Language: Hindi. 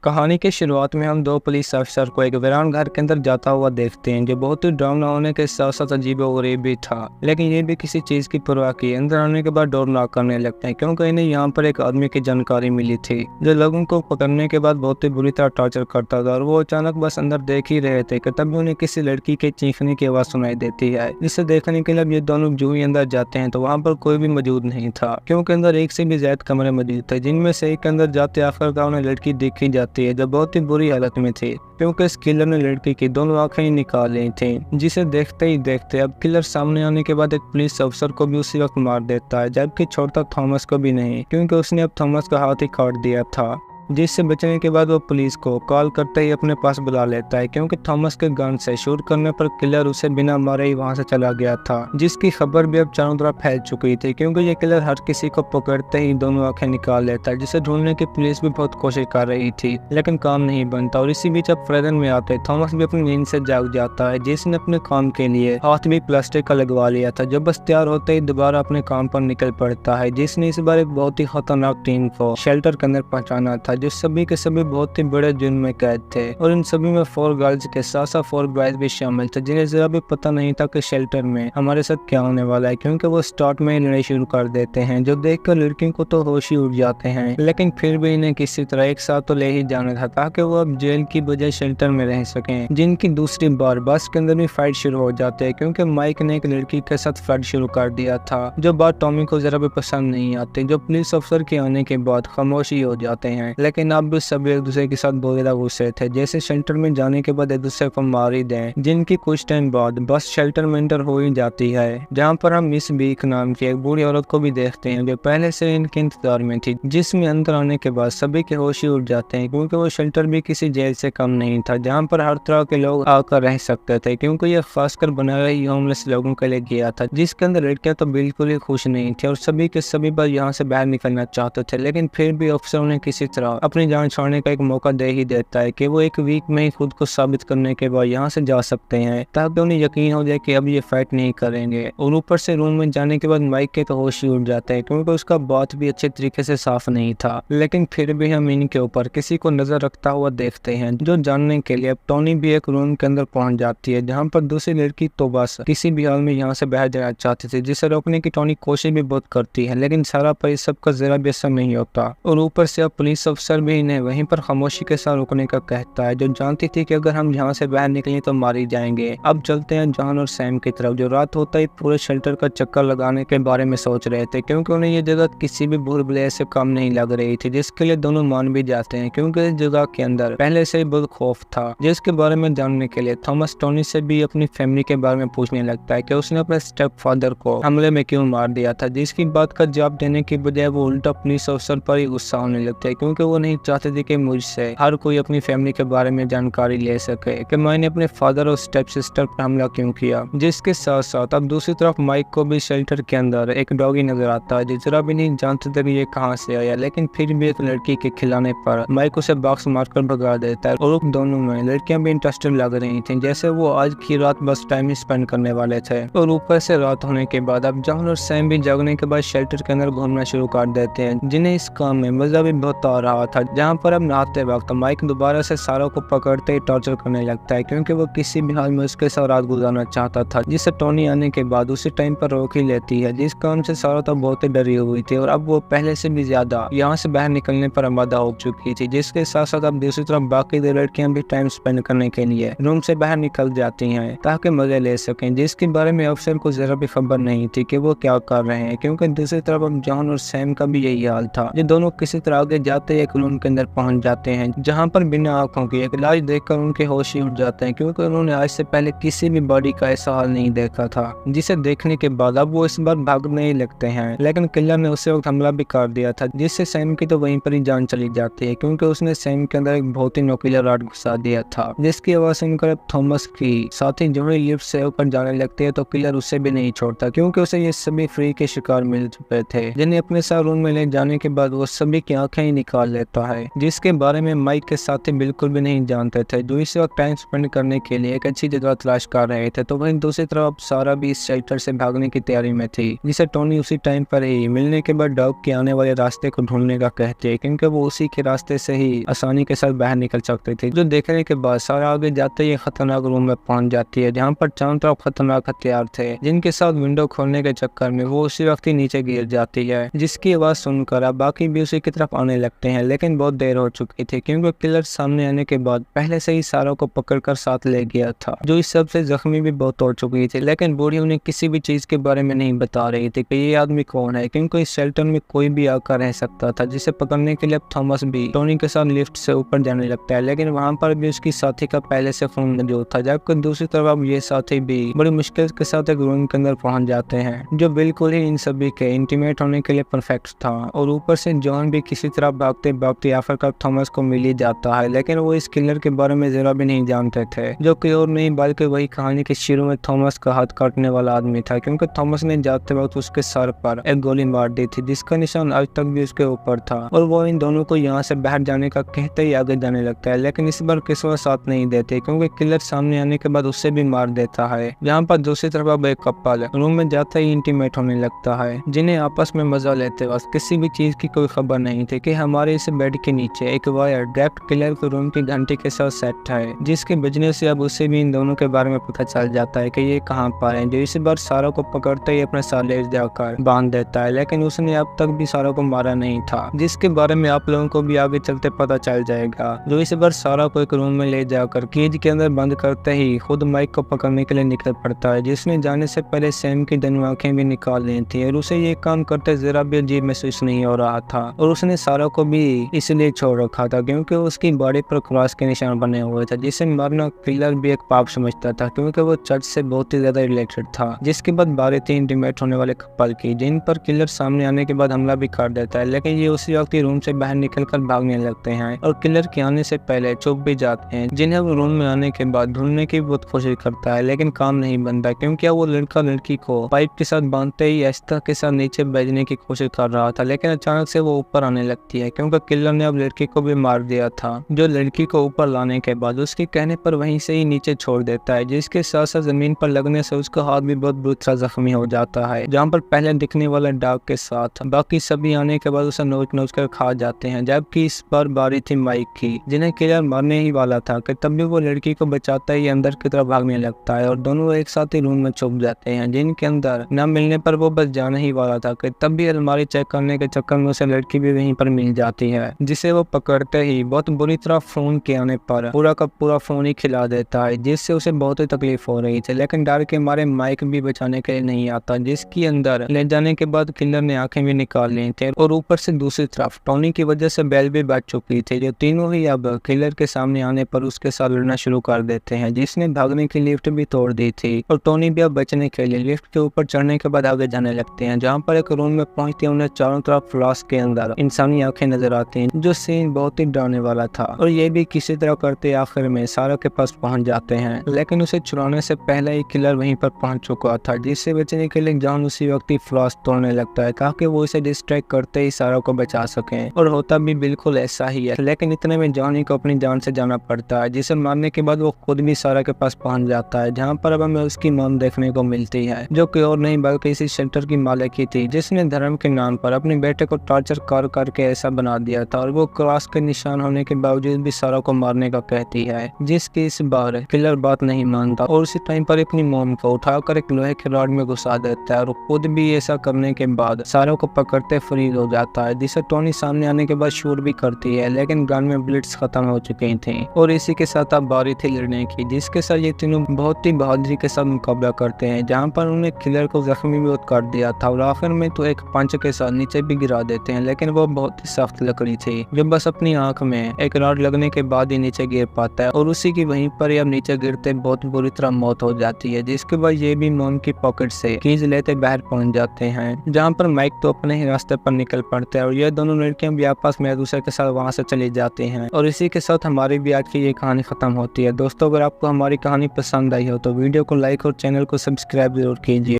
कहानी की शुरुआत में हम दो पुलिस अफसर को एक वीरान घर के अंदर जाता हुआ देखते हैं, जो बहुत ही डरावना होने के साथ साथ अजीबोगरीब भी था। लेकिन ये भी किसी चीज की परवाह किए अंदर आने के बाद डोर नॉक करने लगते हैं, क्योंकि इन्हें यहाँ पर एक आदमी की जानकारी मिली थी जो लोगों को पकड़ने के बाद बहुत ही बुरी तरह टॉर्चर करता था। और वो अचानक बस अंदर देख ही रहे थे कि तभी उन्हें किसी लड़की के चीखने की आवाज सुनाई देती है, जिसे देखने के लिए ये दोनों जो ही अंदर जाते हैं तो वहाँ पर कोई भी मौजूद नहीं था, क्योंकि अंदर एक से भी ज्यादा कमरे मौजूद थे, जिनमें से एक के अंदर जाते आखिरकार उन्हें लड़की देखी जाती है जो बहुत ही बुरी हालत में थी, क्योंकि इस किलर ने लड़की की दोनों आंखें ही निकाल ली थी, जिसे देखते ही देखते अब किलर सामने आने के बाद एक पुलिस अफसर को भी उसी वक्त मार देता है, जबकि छोड़ता थॉमस को भी नहीं, क्योंकि उसने अब थॉमस का हाथ ही काट दिया था। जिससे बचने के बाद वो पुलिस को कॉल करते ही अपने पास बुला लेता है, क्योंकि थॉमस के गन से शूट करने पर किलर उसे बिना मारे ही वहां से चला गया था, जिसकी खबर भी अब चारों तरफ फैल चुकी थी, क्योंकि ये किलर हर किसी को पकड़ते ही दोनों आंखें निकाल लेता है, जिसे ढूंढने की पुलिस भी बहुत कोशिश कर रही थी, लेकिन काम नहीं बनता। और इसी बीच अब फ्रेडन में आते थॉमस भी अपनी नींद से जाग जाता है, जिसने अपने काम के लिए हाथ भी प्लास्टिक का लगवा लिया था, जो बस तैयार होते ही दोबारा अपने काम पर निकल पड़ता है, जिसने इस बार एक बहुत ही खतरनाक टीम को शेल्टर के अंदर पहुंचाना था, जो सभी के सभी बहुत ही बड़े जुर्म में कैद थे। और इन सभी में 4 गर्ल्स के साथ साथ 4 बॉयज भी शामिल थे, जिन्हें जरा भी पता नहीं था कि शेल्टर में हमारे साथ क्या होने वाला है, क्योंकि वो स्टार्ट में ही लड़ाई शुरू कर देते हैं, जो देखकर लड़कियों को तो होश ही उड़ जाते हैं। लेकिन फिर भी इन्हें किसी तरह एक साथ तो ले ही जाना था, ताकि वो अब जेल की बजाय शेल्टर में रह सकें। जिनकी दूसरी बार बस के अंदर भी फाइट शुरू हो जाते हैं, क्योंकि माइक ने एक लड़की के साथ फाइट शुरू कर दिया था, जो बात टॉमी को जरा भी पसंद नहीं आती, जो पुलिस अफसर के आने के बाद खामोशी हो जाते हैं। लेकिन अब भी सब एक दूसरे के साथ बहुत ज्यादा गुस्से थे, जैसे शेल्टर में जाने के बाद एक दूसरे को मार ही दें। जिनकी कुछ टाइम बाद बस शेल्टर में एंटर हो ही जाती है, जहाँ पर हम मिस बीक नाम की एक बूढ़ी औरत को भी देखते हैं, जो पहले से इनके इंतजार में थी, जिसमें अंदर आने के बाद सभी के होश ही उड़ जाते हैं, क्योंकि वो शेल्टर भी किसी जेल से कम नहीं था, जहाँ पर हर तरह के लोग आकर रह सकते थे, क्योंकि यह खासकर बनाया ही होमलेस लोगों के लिए गया था, जिसके अंदर लड़कियां तो बिल्कुल ही खुश नहीं थी और सभी के सभी बार यहाँ से बाहर निकलना चाहते थे। लेकिन फिर भी अफसर उन्हें किसी तरह अपनी जान छोड़ने का एक मौका दे ही देता है कि वो एक वीक में ही खुद को साबित करने के बाद यहाँ से जा सकते हैं, ताकि उन्हें यकीन हो जाए कि अब ये फाइट नहीं करेंगे। और ऊपर से रूम में जाने के बाद माइक के तो होश ही उड़ जाते हैं, क्योंकि उसका बात भी अच्छे तरीके से साफ नहीं था। लेकिन फिर भी हम इनके ऊपर किसी को नजर रखता हुआ देखते हैं, जो जानने के लिए अब टोनी भी एक रूम के अंदर पहुंच जाती है, जहाँ पर दूसरी लड़की तो बस किसी भी हाल में यहाँ से बाहर जाना चाहती थी, जिसे रोकने की टोनी कोशिश भी बहुत करती है, लेकिन सारा पर इस सब का जरा भी असर नहीं होता। और ऊपर से अब पुलिस अफसर भी इन्हें वहीं पर खामोशी के साथ रोकने का कहता है, जो जानती थी कि अगर हम यहाँ से बाहर निकलें तो मारी जाएंगे। अब चलते हैं जॉन और सैम की तरफ, जो रात होता ही पूरे शेल्टर का चक्कर लगाने के बारे में सोच रहे थे, क्योंकि उन्हें ये जगह किसी भी भूल भुलैया से कम नहीं लग रही थी, जिसके लिए दोनों मान भी जाते हैं, क्योंकि इस जगह के अंदर पहले से ही बहुत खौफ था, जिसके बारे में जानने के लिए थॉमस टोनी से भी अपनी फैमिली के बारे में पूछने लगता है कि उसने अपने स्टेप फादर को हमले में क्यों मार दिया था, जिसकी बात का जवाब देने की बजाय वो उल्टा पुलिस अफसर पर ही गुस्सा होने लगता है, क्योंकि वो नहीं चाहते थे कि मुझसे हर कोई अपनी फैमिली के बारे में जानकारी ले सके कि मैंने अपने फादर और स्टेप सिस्टर पर हमला क्यों किया। जिसके साथ साथ अब दूसरी तरफ माइक को भी शेल्टर के अंदर एक डॉगी नजर आता है, जो जरा भी नहीं जानते थे ये कहां से आया, लेकिन फिर भी एक लड़की के खिलाने पर माइक उसे बॉक्स मारकर भगा देता है। और दोनों में लड़कियां भी इंटरेस्टेड लग रही थी, जैसे वो आज की रात बस टाइम स्पेंड करने वाले थे। और ऊपर से रात होने के बाद अब जॉन और सैम भी जागने के बाद शेल्टर के अंदर घूमना शुरू कर देते हैं, जिन्हें इस काम में मजा भी बहुत आ रहा था। जहाँ पर अब नहाते वक्त माइक दोबारा से सारा को पकड़ते ही टॉर्चर करने लगता है, क्योंकि वो किसी भी हाल में उसके साथ रात गुजारना चाहता था, जिसे टोनी आने के बाद उसी टाइम पर रोक ही लेती है, जिस काम से सारा तो बहुत ही डरी हुई थी और अब वो पहले से भी ज्यादा यहाँ से बाहर निकलने पर आमादा हो चुकी थी। जिसके साथ साथ अब दूसरी तरफ बाकी 2 लड़कियां भी टाइम स्पेंड करने के लिए रूम से बाहर निकल जाती हैं, ताकि मजे ले सकें, जिसके बारे में अफसर को जरा भी खबर नहीं थी कि वो क्या कर रहे हैं, क्योंकि दूसरी तरफ अब जॉन और सैम का भी यही हाल था। ये दोनों किसी तरह आगे जाते एक रूम के अंदर पहुंच जाते हैं, जहाँ पर बिना आंखों की एक लाश देखकर उनके होश ही उड़ जाते हैं, क्योंकि उन्होंने आज से पहले किसी भी बॉडी का ऐसा हाल नहीं देखा था, जिसे देखने के बाद अब वो इस बार भागने ही लगते हैं। लेकिन किलर ने उसे वक्त हमला भी कर दिया था, जिससे सैम की तो वहीं पर ही जान चली जाती है, क्योंकि उसने सैम के अंदर एक बहुत ही नोकीला रॉड घुसा दिया था, जिसकी आवाज सुनकर थॉमस की साथी जो ही लिफ्ट से ऊपर जाने लगती है, तो किलर उसे भी नहीं छोड़ता, क्योंकि उसे ये सभी फ्री के शिकार मिल चुके थे, जिन्हें अपने साथ रूम में ले जाने के बाद वो सभी की आंखें ही निकाल लेता रहता है, जिसके बारे में माइक के साथी बिल्कुल भी नहीं जानते थे, जो इस वक्त टाइम स्पेंड करने के लिए एक अच्छी जगह तलाश कर रहे थे। तो वहीं दूसरी तरफ सारा भी इस शेल्टर से भागने की तैयारी में थी, जिसे टोनी उसी टाइम पर ही मिलने के बाद डॉग के आने वाले रास्ते को ढूंढने का कहते हैं, क्योंकि वो उसी के रास्ते से ही आसानी के साथ बाहर निकल सकते थे। जो देखने के बाद सारा आगे जाते ही खतरनाक रूम में पहुंच जाती है, जहाँ पर चारों तरफ खतरनाक हथियार थे, जिनके साथ विंडो खोलने के चक्कर में वो उसी वक्त ही नीचे गिर जाती है, जिसकी आवाज सुनकर अब बाकी भी उसी की तरफ आने लगते हैं। लेकिन बहुत देर हो चुकी थी, क्योंकि किलर सामने आने के बाद पहले से ही सारा को पकड़कर साथ ले गया था, जो इस सब से जख्मी भी बहुत हो चुकी थी। लेकिन बूढ़ी उन्हें किसी भी चीज के बारे में नहीं बता रही थी कि ये आदमी कौन है, क्योंकि इस शेल्टर में कोई भी आकर रह सकता था, जिसे पकड़ने के लिए थॉमस भी टोनी के साथ लिफ्ट से ऊपर जाने लगता है। लेकिन वहाँ पर भी उसकी साथी का पहले से खून मौजूद था, जबकि दूसरी तरफ अब ये साथी भी बड़ी मुश्किल के साथ एक रूम के अंदर पहुंच जाते हैं, जो बिल्कुल ही इन सभी के इंटीमेट होने के लिए परफेक्ट था। और ऊपर से जॉन भी किसी तरह भागते भागते आखिरकार थॉमस को मिल ही जाता है, लेकिन वो इस किलर के बारे में जरा भी नहीं जानते थे, जो कि और नहीं बल्कि वही कहानी के शुरू में थॉमस का हाथ काटने वाला आदमी था, क्योंकि थॉमस ने जाते वक्त उसके सर पर एक गोली मार दी थी, जिसका निशान आज तक भी उसके ऊपर था। और वो इन दोनों को यहाँ से बाहर जाने का कहते ही आगे जाने लगता है, लेकिन इस बार किस्मत साथ नहीं देती, क्योंकि किलर सामने आने के बाद उससे भी मार देता है। यहाँ पर दूसरी तरफ अब एक कपल रूम में जाते ही इंटीमेट होने लगता है, जिन्हें आपस में मजा लेते वक्त किसी भी चीज की कोई खबर नहीं थी कि हमारे इस बेड के नीचे एक वायर डायरेक्ट किलर के रूम की घंटी के साथ सेट है, जिसके बजने से अब उसे भी इन दोनों के बारे में पता चल जाता है कि ये कहाँ पर है, जो इस बार सारा को पकड़ते ही अपने साथ ले जाकर बांध देता है। लेकिन उसने अब तक भी सारा को मारा नहीं था, जिसके बारे में आप लोगों को भी आगे चलते पता चल जाएगा। जो इस बार सारा को एक रूम में ले जाकर केज के अंदर बंद करते ही खुद माइक को पकड़ने के लिए निकल पड़ता है, जिसने जाने से पहले सैम की दोनों आंखें भी निकाल ली थी, और उसे ये काम करते जरा भी अजीब महसूस नहीं हो रहा था। और उसने सारा को भी इसलिए छोड़ रखा था क्योंकि उसकी बॉडी पर क्रॉस के निशान बने हुए थे, जिसे मारना किलर भी एक पाप समझता था, क्योंकि वो चर्च से बहुत ही ज्यादा रिलेटेड था। जिसके बाद बारी थी इंटीमेट होने वाले कपल की, जिन पर किलर सामने आने के बाद हमला भी कर देता है, लेकिन ये उसी वक्त रूम से बाहर निकलकर भागने लगते हैं और किलर के आने से पहले छुप भी जाते हैं, जिन्हें वो रूम में आने के बाद ढूंढने की बहुत कोशिश करता है, लेकिन काम नहीं बनता, क्योंकि वो लड़का लड़की को पाइप के साथ बांधते ही एस्था के साथ नीचे भेजने की कोशिश कर रहा था। लेकिन अचानक से वो ऊपर आने लगती है, क्योंकि किलर ने अब लड़की को भी मार दिया था, जो लड़की को ऊपर लाने के बाद उसके कहने पर वहीं से ही नीचे छोड़ देता है, जिसके साथ साथ जमीन पर लगने से उसका हाथ भी बहुत बुरी तरह जख्मी हो जाता है, जहाँ पर पहले दिखने वाला डाग के साथ बाकी सभी आने के बाद उसे नोच नोच कर खा जाते हैं। जबकि इस बार बारी थी माइक की, जिन्हें किलर मारने ही वाला था कि तब भी वो लड़की को बचाता ही अंदर की तरफ भागने लगता है और दोनों एक साथ ही रूम में छुप जाते हैं, जिनके अंदर न मिलने पर वो बस जाने ही वाला था कि तब भी अलमारी चेक करने के चक्कर में उसे लड़की भी वहीं पर मिल जाती है, जिसे वो पकड़ते ही बहुत बुरी तरह फोन के आने पर पूरा का पूरा फोन ही खिला देता है, जिससे उसे बहुत ही तकलीफ हो रही थी। लेकिन डर के मारे माइक भी बचाने के लिए नहीं आता, जिसके अंदर ले जाने के बाद किलर ने आंखें भी निकाल ली थी। और ऊपर से दूसरी तरफ टोनी की वजह से बेल भी बच चुकी थी, जो तीनों ही अब किलर के सामने आने पर उसके साथ लड़ना शुरू कर देते हैं, जिसने भागने की लिफ्ट भी तोड़ दी थी। और टोनी भी अब बचने के लिए लिफ्ट के ऊपर चढ़ने के बाद आगे जाने लगते हैं, जहाँ पर एक रूम में पहुंचते उन्हें चारों तरफ फ्लास्क के अंदर इंसानी आंखें नजर आती हैं, जो सीन बहुत ही डराने वाला था। और ये भी किसी तरह करते आखिर में सारा के पास पहुंच जाते हैं, लेकिन उसे चुराने से पहले ही किलर वहीं पर पहुंच चुका था, जिससे बचने के लिए जॉन उसी वक्त ही फ्लास्क तोड़ने लगता है ताकि वो इसे डिस्ट्रैक्ट करते ही सारा को बचा सके। और होता भी बिल्कुल ऐसा ही है, लेकिन इतने में जॉनी को अपनी जान से जाना पड़ता है, जिसे मारने के बाद वो खुद भी सारा के पास पहुंच जाता है, जहाँ पर अब हमें उसकी मौत देखने को मिलती है, जो कि और नहीं बल्कि इसी शेल्टर की मालिक ही थी, जिसने धर्म के नाम पर अपने बेटे को टॉर्चर कर करके ऐसा बना दिया था। और वो क्रॉस के निशान होने के बावजूद भी सारा को मारने का कहती है, जिसकी इस बार किलर बात नहीं मानता और उसी टाइम पर अपनी मोम को उठाकर एक लोहे के रॉड में घुसा देता है, और खुद भी ऐसा करने के बाद सारा को पकड़ते फ्रीज हो जाता है, जिसे टोनी सामने आने के बाद शूट भी करती है, लेकिन गन में बुलेट्स खत्म हो चुकी थी। और इसी के साथ अब बारी थी लड़ने की, जिसके साथ ये तीनों बहुत ही बहादुरी के साथ मुकाबला करते हैं, जहाँ पर उन्हें किलर को जख्मी भी कर दिया था और आखिर में तो एक पंच के साथ नीचे भी गिरा देते हैं, लेकिन वो बहुत ही सख्त लकड़ी थी, जो बस अपनी आंख में एक रॉड लगने के बाद ही नीचे गिर पाता है, और उसी की वहीं पर ही अब नीचे गिरते बहुत बुरी तरह मौत हो जाती है। जिसके बाद ये भी मोम की पॉकेट से कीज लेते बाहर पहुंच जाते हैं, जहाँ पर माइक तो अपने ही रास्ते पर निकल पड़ते हैं और ये दोनों लड़कियां भी आपस में एक दूसरे के साथ वहां से चली जाती हैं। और इसी के साथ हमारी भी आज की ये कहानी खत्म होती है। दोस्तों, अगर आपको हमारी कहानी पसंद आई हो तो वीडियो को लाइक और चैनल को सब्सक्राइब जरूर कीजिए।